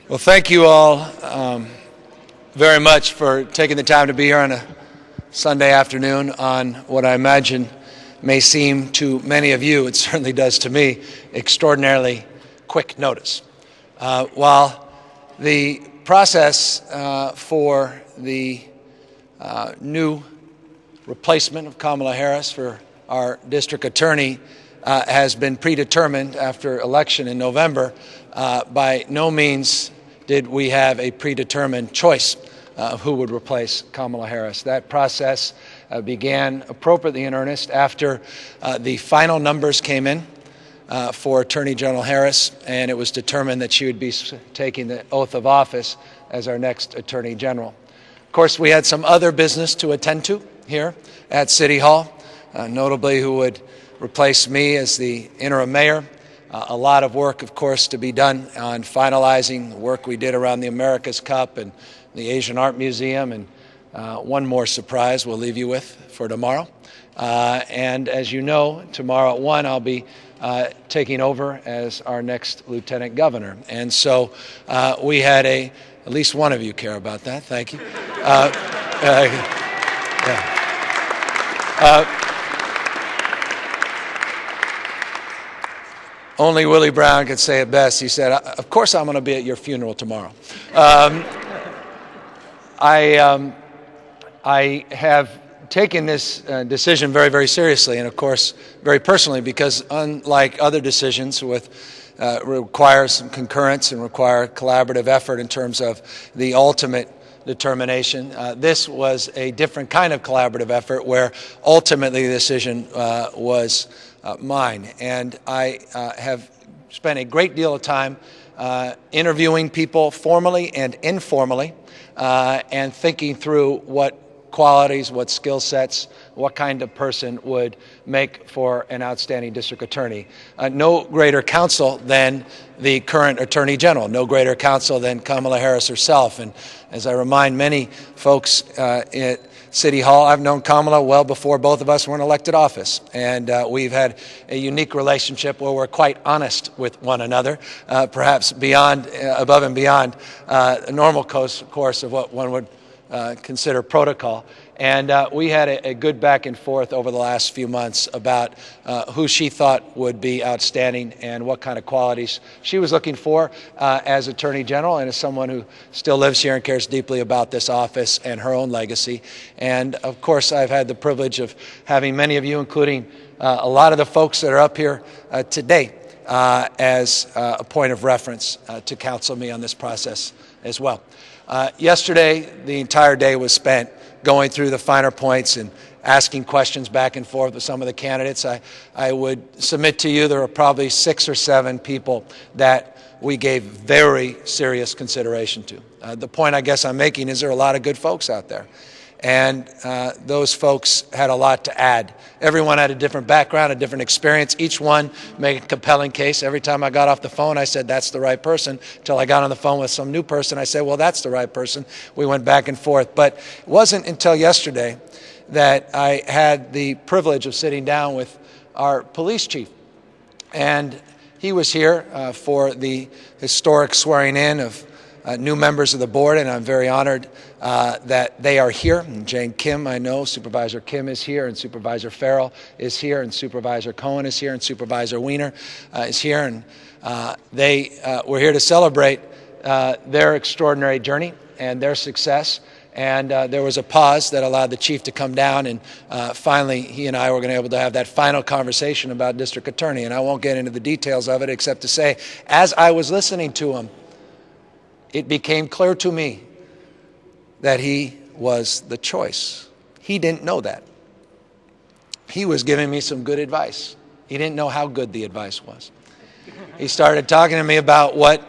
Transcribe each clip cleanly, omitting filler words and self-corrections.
Well, thank you all very much for taking the time to be here on a Sunday afternoon on what I imagine may seem to many of you, it certainly does to me, extraordinarily quick notice. While the process for the new replacement of Kamala Harris for our district attorney has been predetermined after election in November, by no means did we have a predetermined choice of who would replace Kamala Harris. That process began appropriately in earnest after the final numbers came in for Attorney General Harris, and it was determined that she would be taking the oath of office as our next Attorney General. Of course, we had some other business to attend to here at City Hall, notably who would replace me as the interim mayor. A lot of work, of course, to be done on finalizing the work we did around the America's Cup and the Asian Art Museum, and one more surprise we'll leave you with for tomorrow. And as you know, tomorrow at 1 I'll be taking over as our next Lieutenant Governor. And so we had at least one of you care about that, thank you. Only Willie Brown could say it best. He said, of course I'm going to be at your funeral tomorrow. I have taken this decision very, very seriously, and of course very personally, because unlike other decisions require some concurrence and require collaborative effort in terms of the ultimate determination. This was a different kind of collaborative effort where ultimately the decision was mine. And I have spent a great deal of time interviewing people formally and informally and thinking through what qualities, what skill sets, what kind of person would make for an outstanding district attorney. No greater counsel than the current Attorney General, no greater counsel than Kamala Harris herself. And as I remind many folks at City Hall, I've known Kamala well before both of us were in elected office. And we've had a unique relationship where we're quite honest with one another, perhaps above and beyond a normal course of what one would consider protocol. And we had a good back and forth over the last few months about who she thought would be outstanding and what kind of qualities she was looking for as Attorney General and as someone who still lives here and cares deeply about this office and her own legacy. And of course, I've had the privilege of having many of you, including a lot of the folks that are up here today, as a point of reference to counsel me on this process as well. Yesterday, the entire day was spent going through the finer points and asking questions back and forth with some of the candidates. I would submit to you there are probably 6 or 7 people that we gave very serious consideration to. The point I guess I'm making is there are a lot of good folks out there. And those folks had a lot to add. Everyone had a different background, a different experience. Each one made a compelling case. Every time I got off the phone, I said, that's the right person. Until I got on the phone with some new person, I said, well, that's the right person. We went back and forth. But it wasn't until yesterday that I had the privilege of sitting down with our police chief. And he was here for the historic swearing in of new members of the board, and I'm very honored that they are here. And Jane Kim, I know, Supervisor Kim is here, and Supervisor Farrell is here, and Supervisor Cohen is here, and Supervisor Weiner is here. And they were here to celebrate their extraordinary journey and their success. And there was a pause that allowed the chief to come down, and finally he and I were going to be able to have that final conversation about district attorney. And I won't get into the details of it except to say, as I was listening to him, it became clear to me that he was the choice. He didn't know that. He was giving me some good advice. He didn't know how good the advice was. He started talking to me about what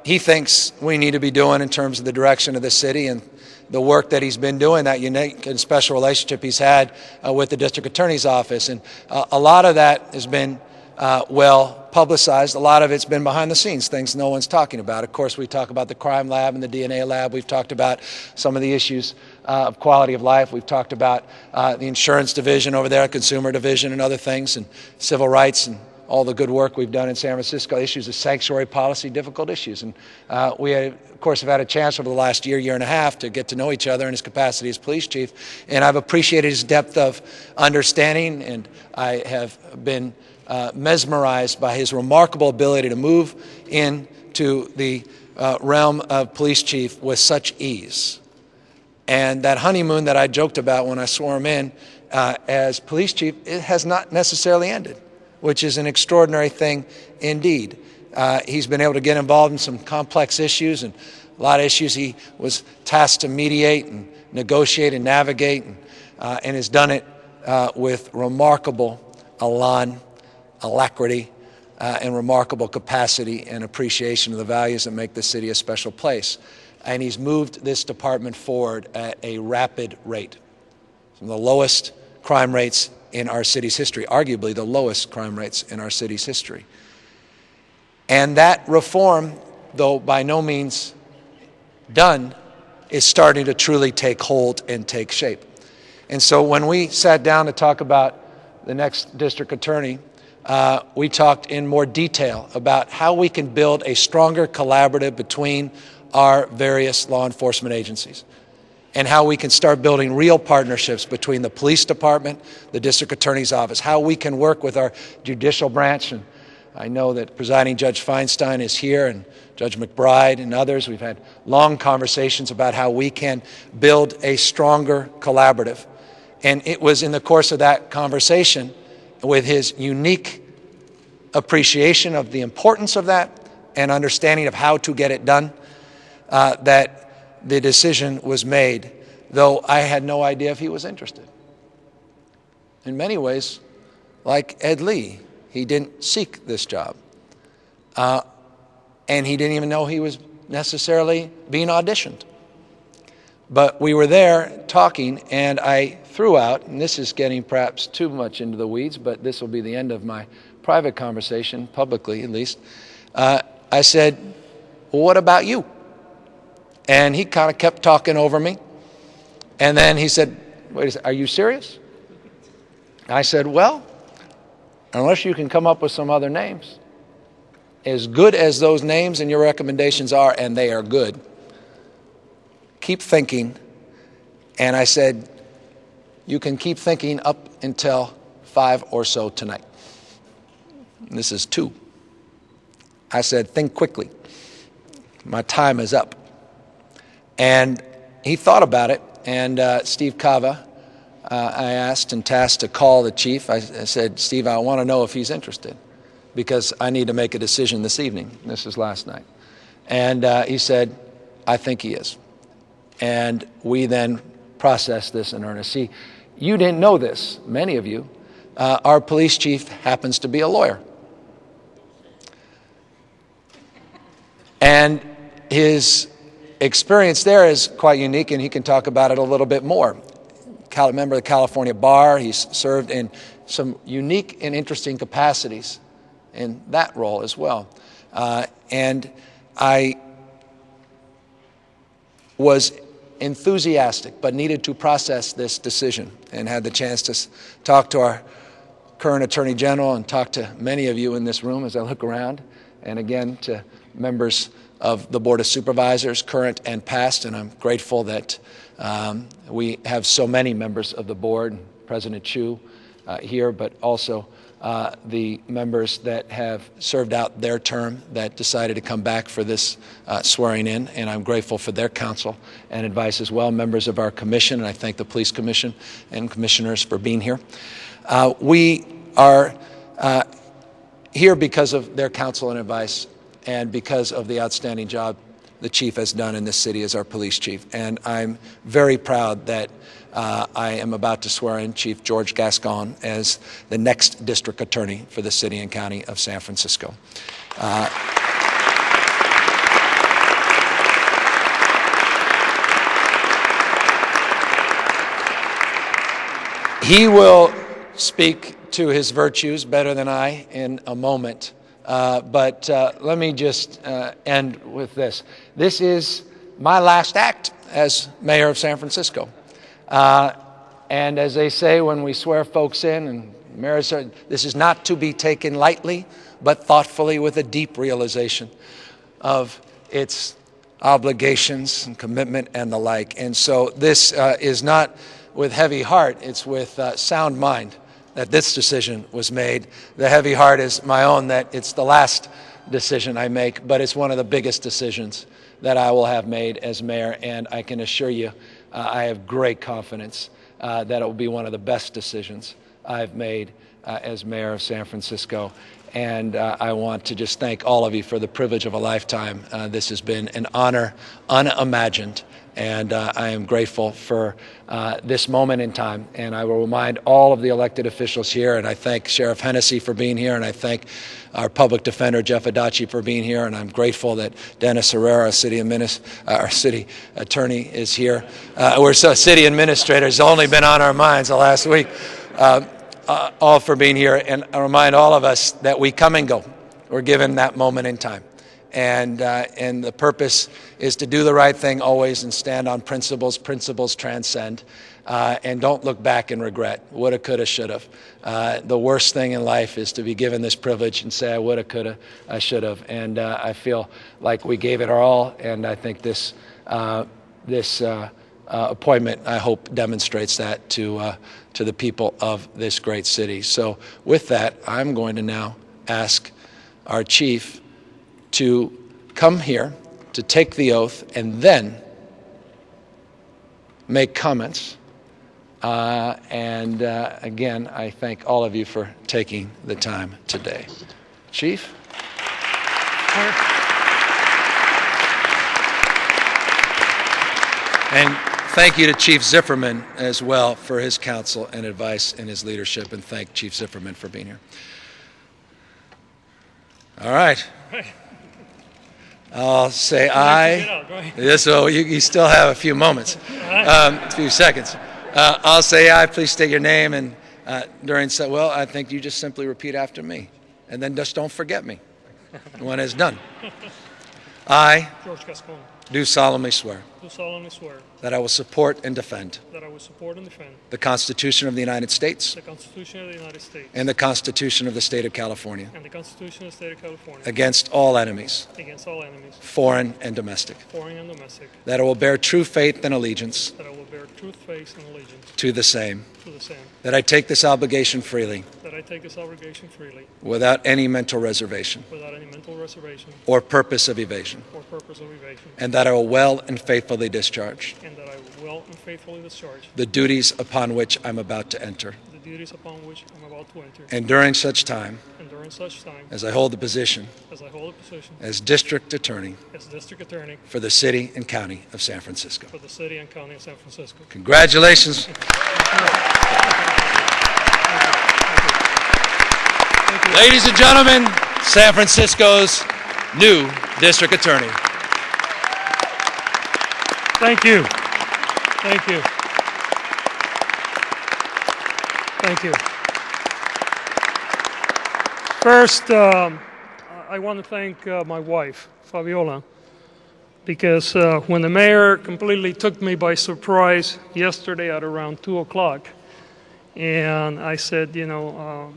he thinks we need to be doing in terms of the direction of the city and the work that he's been doing, that unique and special relationship he's had with the district attorney's office. And a lot of that has been well publicized. A lot of it's been behind the scenes, things no one's talking about. Of course, we talk about the crime lab and the DNA lab. We've talked about some of the issues of quality of life. We've talked about the insurance division over there, consumer division and other things, and civil rights and all the good work we've done in San Francisco, issues of sanctuary policy, difficult issues. And we, of course, have had a chance over the last year, year and a half to get to know each other in his capacity as police chief. And I've appreciated his depth of understanding, and I have been mesmerized by his remarkable ability to move into the realm of police chief with such ease. And that honeymoon that I joked about when I swore him in as police chief, it has not necessarily ended, which is an extraordinary thing indeed. He's been able to get involved in some complex issues, and a lot of issues he was tasked to mediate and negotiate and navigate, and has done it with remarkable elan, alacrity, and remarkable capacity and appreciation of the values that make this city a special place. And he's moved this department forward at a rapid rate. Some of the lowest crime rates in our city's history, arguably the lowest crime rates in our city's history. And that reform, though by no means done, is starting to truly take hold and take shape. And so when we sat down to talk about the next district attorney, we talked in more detail about how we can build a stronger collaborative between our various law enforcement agencies, and how we can start building real partnerships between the police department, the district attorney's office, how we can work with our judicial branch. And I know that presiding Judge Feinstein is here, and Judge McBride and others. We've had long conversations about how we can build a stronger collaborative. And it was in the course of that conversation, with his unique appreciation of the importance of that and understanding of how to get it done, that the decision was made, though I had no idea if he was interested. In many ways, like Ed Lee, he didn't seek this job. And he didn't even know he was necessarily being auditioned. But we were there talking, and I threw out, and this is getting perhaps too much into the weeds, but this will be the end of my private conversation, publicly at least. I said, well, what about you? And he kind of kept talking over me. And then he said, wait a second, are you serious? I said, well, unless you can come up with some other names, as good as those names and your recommendations are, and they are good, keep thinking. And I said, you can keep thinking up until 5 or so tonight. And this is 2. I said, think quickly. My time is up. And he thought about it, and Steve Cava, I asked and tasked to call the chief. I said, Steve, I want to know if he's interested, because I need to make a decision this evening. This is last night. And he said, I think he is. And we then processed this in earnest. See, you didn't know this, many of you. Our police chief happens to be a lawyer. And his experience there is quite unique, and he can talk about it a little bit more. Member of the California Bar, he's served in some unique and interesting capacities in that role as well. And I was enthusiastic, but needed to process this decision, and had the chance to talk to our current Attorney General and talk to many of you in this room as I look around, and again to members of the Board of Supervisors, current and past, and I'm grateful that we have so many members of the board, President Chu here, but also the members that have served out their term that decided to come back for this swearing in, and I'm grateful for their counsel and advice as well. Members of our commission, and I thank the Police Commission and commissioners for being here. We are here because of their counsel and advice, and because of the outstanding job the chief has done in this city as our police chief. And I'm very proud that I am about to swear in Chief George Gascón as the next district attorney for the city and county of San Francisco. He will speak to his virtues better than I in a moment. But let me just end with this. This is my last act as mayor of San Francisco. And as they say when we swear folks in, and Mayors this is not to be taken lightly, but thoughtfully with a deep realization of its obligations and commitment and the like. And so this is not with heavy heart, it's with sound mind that this decision was made. The heavy heart is my own, that it's the last decision I make, but it's one of the biggest decisions that I will have made as mayor, and I can assure you I have great confidence that it will be one of the best decisions I've made as mayor of San Francisco. And I want to just thank all of you for the privilege of a lifetime. This has been an honor unimagined, and I am grateful for this moment in time. And I will remind all of the elected officials here, and I thank Sheriff Hennessy for being here, and I thank our public defender, Jeff Adachi, for being here, and I'm grateful that Dennis Herrera, our city attorney, is here. City administrator has only been on our minds the last week. All for being here, and I remind all of us that we come and go. We're given that moment in time. And the purpose is to do the right thing always and stand on principles. Principles transcend. And don't look back and regret. Woulda, coulda, shoulda. The worst thing in life is to be given this privilege and say, I woulda, coulda, I shoulda. And I feel like we gave it our all, and I think this appointment, I hope, demonstrates that to the people of this great city. So with that, I'm going to now ask our chief to come here to take the oath and then make comments. Again, I thank all of you for taking the time today. Chief? And thank you to Chief Zifferman as well for his counsel and advice and his leadership, and thank Chief Zifferman for being here. All right. I'll say aye. Yes, so you still have a few moments, a few seconds. I'll say aye. Please state your name, and well, I think you just simply repeat after me, and then just don't forget me when it's done. I, George Gascón, do solemnly swear that I will support and defend the Constitution of the United States and the Constitution of the State of California against all enemies, foreign and domestic, that I will bear true faith and allegiance to the same, that I take this obligation freely without any mental reservation or purpose of evasion, and that I will well and faithfully discharge the duties upon which I'm about to enter. And during such time as I hold the position as District Attorney for the City and County of San Francisco. Congratulations. Ladies and gentlemen, San Francisco's new District Attorney. Thank you. Thank you. Thank you. First, I want to thank my wife, Fabiola, because when the mayor completely took me by surprise yesterday at around 2 o'clock, and I said, you know,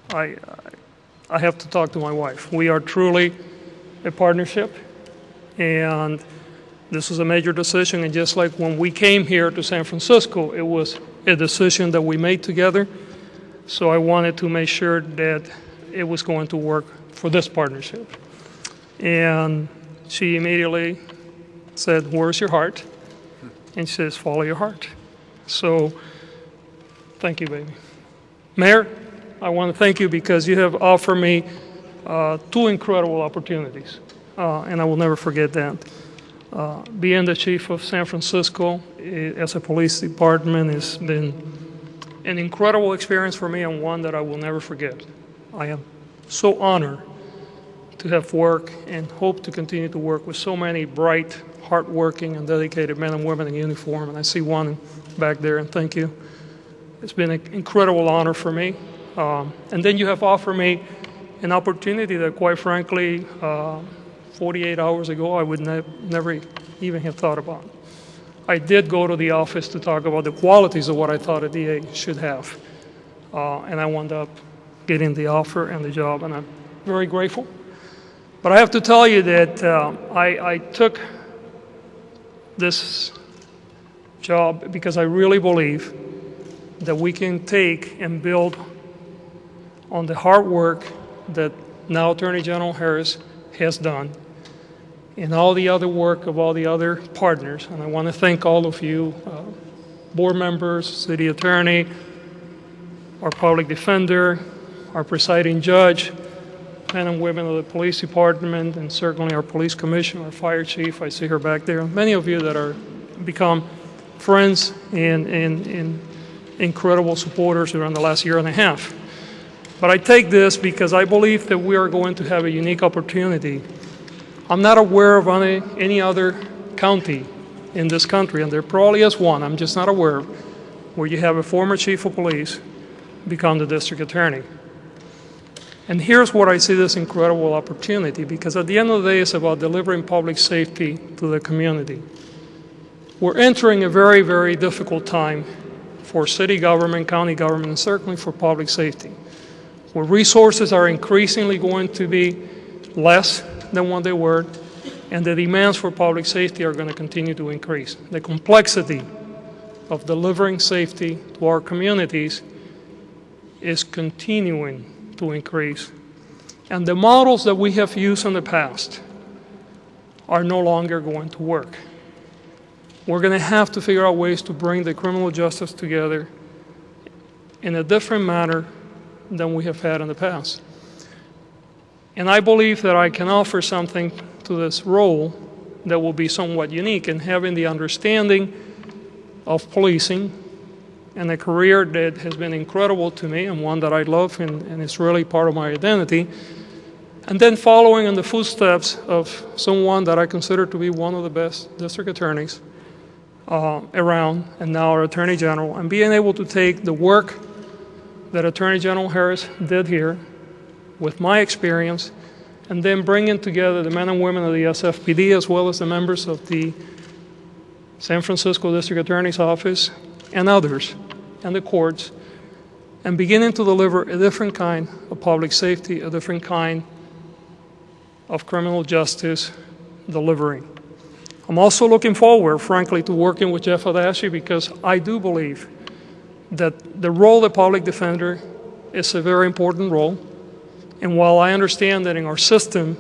I have to talk to my wife. We are truly a partnership, and this was a major decision, and just like when we came here to San Francisco, it was a decision that we made together. So I wanted to make sure that it was going to work for this partnership. And she immediately said, "Where's your heart?" And she says, "Follow your heart." So thank you, baby. Mayor, I want to thank you because you have offered me 2 incredible opportunities, and I will never forget that. Being the chief of San Francisco as a police department has been an incredible experience for me, and one that I will never forget. I am so honored to have worked and hope to continue to work with so many bright, hardworking, and dedicated men and women in uniform, and I see one back there, and thank you. It's been an incredible honor for me. And then you have offered me an opportunity that, quite frankly, 48 hours ago, I would never even have thought about. I did go to the office to talk about the qualities of what I thought a DA should have. and I wound up getting the offer and the job, and I'm very grateful. But I have to tell you that I took this job because I really believe that we can take and build on the hard work that now Attorney General Harris has done and all the other work of all the other partners. And I want to thank all of you, board members, city attorney, our public defender, our presiding judge, men and women of the police department, and certainly our police commissioner, our fire chief. I see her back there. Many of you that are become friends and incredible supporters around the last year and a half. But I take this because I believe that we are going to have a unique opportunity. I'm not aware of any other county in this country, and there probably is one, I'm just not aware of, where you have a former chief of police become the district attorney. And here's what I see this incredible opportunity, because at the end of the day, it's about delivering public safety to the community. We're entering a very, very difficult time for city government, county government, and certainly for public safety, where resources are increasingly going to be less than what they were, and the demands for public safety are going to continue to increase. The complexity of delivering safety to our communities is continuing to increase. And the models that we have used in the past are no longer going to work. We're going to have to figure out ways to bring the criminal justice together in a different manner than we have had in the past. And I believe that I can offer something to this role that will be somewhat unique in having the understanding of policing and a career that has been incredible to me and one that I love and it's really part of my identity. And then following in the footsteps of someone that I consider to be one of the best district attorneys around, and now our Attorney General, and being able to take the work that Attorney General Harris did here with my experience, and then bringing together the men and women of the SFPD as well as the members of the San Francisco District Attorney's Office and others, and the courts, and beginning to deliver a different kind of public safety, a different kind of criminal justice delivery. I'm also looking forward, frankly, to working with Jeff Adashi, because I do believe that the role of public defender is a very important role. And while I understand that in our system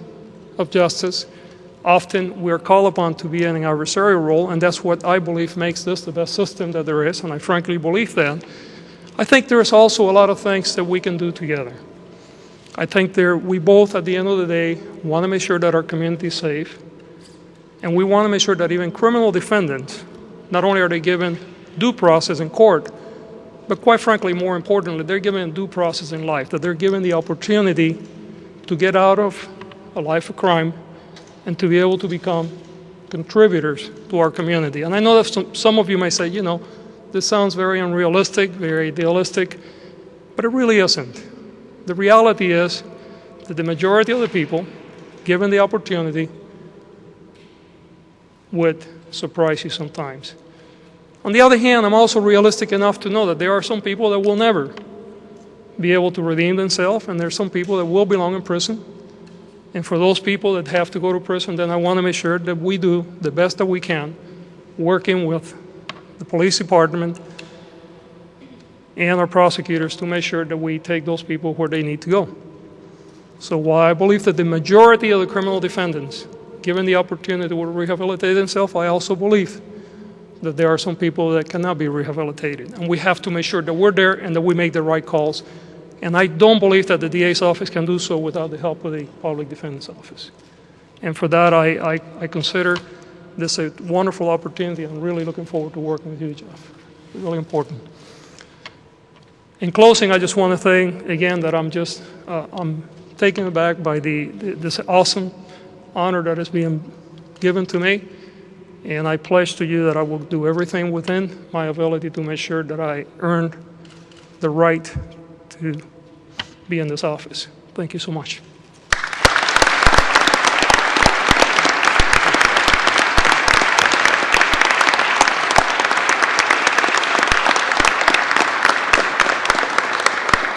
of justice, often we're called upon to be in an adversarial role, and that's what I believe makes this the best system that there is, and I frankly believe that. I think there's also a lot of things that we can do together. I think we both, at the end of the day, want to make sure that our community is safe, and we want to make sure that even criminal defendants, not only are they given due process in court, but quite frankly, more importantly, they're given due process in life, that they're given the opportunity to get out of a life of crime and to be able to become contributors to our community. And I know that some of you may say, you know, this sounds very unrealistic, very idealistic, but it really isn't. The reality is that the majority of the people, given the opportunity, would surprise you sometimes. On the other hand, I'm also realistic enough to know that there are some people that will never be able to redeem themselves, and there are some people that will belong in prison. And for those people that have to go to prison, then I want to make sure that we do the best that we can, working with the police department and our prosecutors to make sure that we take those people where they need to go. So while I believe that the majority of the criminal defendants, given the opportunity to rehabilitate themselves, I also believe that there are some people that cannot be rehabilitated. And we have to make sure that we're there and that we make the right calls. And I don't believe that the DA's office can do so without the help of the Public Defender's Office. And for that, I consider this a wonderful opportunity. I'm really looking forward to working with you, Jeff. Really important. In closing, I just want to say again that I'm taken aback by this awesome honor that is being given to me. And I pledge to you that I will do everything within my ability to make sure that I earn the right to be in this office. Thank you so much.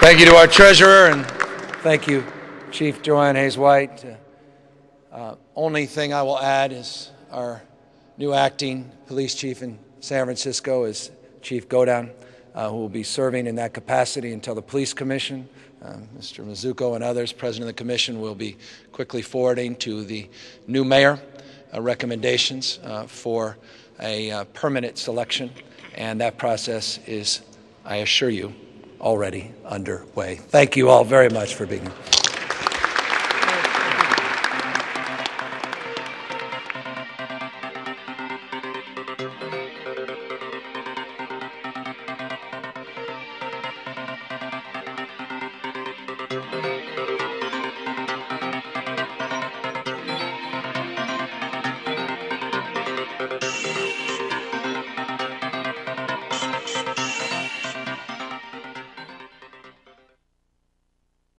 Thank you to our treasurer, and thank you, Chief Joanne Hayes-White. Only thing I will add is our new acting police chief in San Francisco is Chief Godin, who will be serving in that capacity until the police commission. Mr. Mizuko and others, president of the commission, will be quickly forwarding to the new mayor recommendations for a permanent selection, and that process is, I assure you, already underway. Thank you all very much for being here.